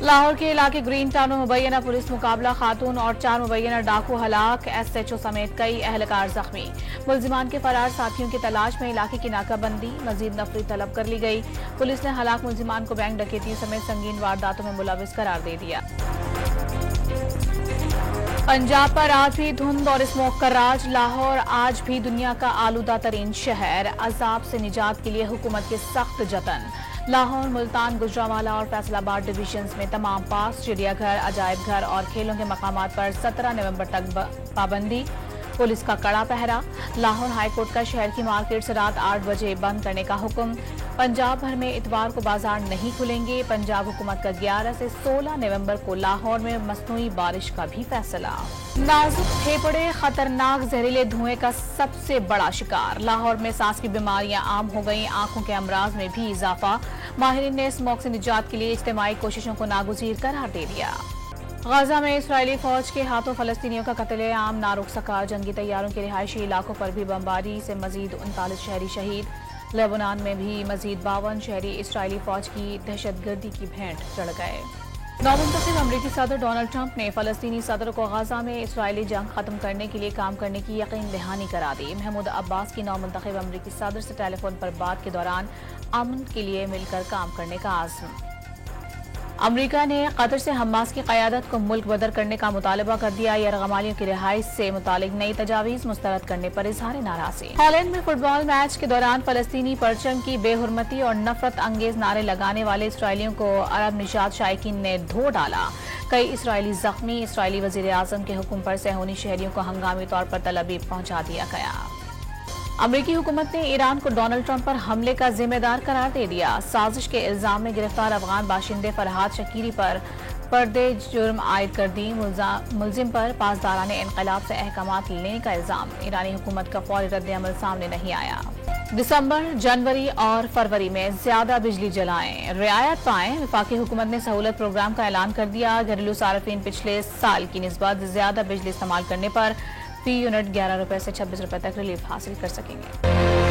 لاہور کے علاقے green town میں مبینہ پولیس مقابلہ، خاتون اور 4 مبینہ ڈاکو ہلاک، SHO سمیت کئی اہلکار زخمی۔ ملزمان کے فرار ساتھیوں کی تلاش میں علاقے کی ناکہ بندی، مزید نفری طلب کر لی گئی۔ پولیس نے ہلاک ملزمان کو بینک ڈکیتیوں سمیت سنگین وارداتوں میں ملوث قرار دے دیا۔ پنجاب پر آج بھی دھند اور اسموگ کا راج، لاہور آج بھی دنیا کا آلودہ ترین شہر، عذاب سے نجات کے لیے حکومت کے سخت جتن۔ لاہور، ملتان، گجرانوالہ اور فیصل آباد ڈویژنز میں تمام پارکس، چڑیا گھر، عجائب گھر اور کھیلوں کے مقامات پر 17 نومبر تک پابندی، پولیس کا کڑا پہرا۔ لاہور ہائی کورٹ کا شہر کی مارکیٹس رات 8 بجے بند کرنے کا حکم۔ پنجاب بھر میں اتوار کو بازار نہیں کھلیں گے، پنجاب حکومت کا 11 سے 16 نومبر کو لاہور میں مصنوعی بارش کا بھی فیصلہ۔ نازک پھیپھڑے خطرناک زہریلے دھوئیں کا سب سے بڑا شکار، لاہور میں سانس کی بیماریاں عام ہو گئیں، آنکھوں کے امراض میں بھی اضافہ۔ ماہرین نے اسموگ سے نجات کے لیے اجتماعی کوششوں کو ناگزیر قرار دے دیا۔ غزہ میں اسرائیلی فوج کے ہاتھوں فلسطینیوں کا قتل عام نہ رک سکا، جنگی طیاروں کے رہائشی علاقوں پر بھی بمباری سے مزید 39 شہری شہید۔ لیبنان میں بھی مزید 52 شہری اسرائیلی فوج کی دہشت گردی کی بھینٹ چڑھ گئے۔ نومنتخب امریکی صدر ڈونلڈ ٹرمپ نے فلسطینی صدر کو غزہ میں اسرائیلی جنگ ختم کرنے کے لیے کام کرنے کی یقین دہانی کرا دی۔ محمود عباس کی نومنتخب امریکی صدر سے ٹیلی فون پر بات کے دوران امن کے لیے مل کر کام کرنے کا عزم۔ امریکہ نے قطر سے حماس کی قیادت کو ملک بدر کرنے کا مطالبہ کر دیا، یرغمالیوں کی رہائش سے متعلق نئی تجاویز مسترد کرنے پر اظہار ناراضی۔ ہالینڈ میں فٹ بال میچ کے دوران فلسطینی پرچم کی بے حرمتی اور نفرت انگیز نعرے لگانے والے اسرائیلیوں کو عرب نژاد شائقین نے دھو ڈالا، کئی اسرائیلی زخمی۔ اسرائیلی وزیر اعظم کے حکم پر صہیونی شہریوں کو ہنگامی طور پر تل ابیب پہنچا دیا گیا۔ امریکی حکومت نے ایران کو ڈونلڈ ٹرمپ پر حملے کا ذمہ دار قرار دے دیا۔ سازش کے الزام میں گرفتار افغان باشندے فرحاد شکیری پر پردے جرم عائد کر دی، ملزم پر پاسداران انقلاب سے احکامات لینے کا الزام۔ ایرانی حکومت کا فوری رد عمل سامنے نہیں آیا۔ دسمبر، جنوری اور فروری میں زیادہ بجلی جلائیں، رعایت پائیں، وفاقی حکومت نے سہولت پروگرام کا اعلان کر دیا۔ گھریلو صارفین پچھلے سال کی نسبت زیادہ بجلی استعمال کرنے پر فی یونٹ 11 روپے سے 26 روپے تک ریلیف حاصل کر سکیں گے۔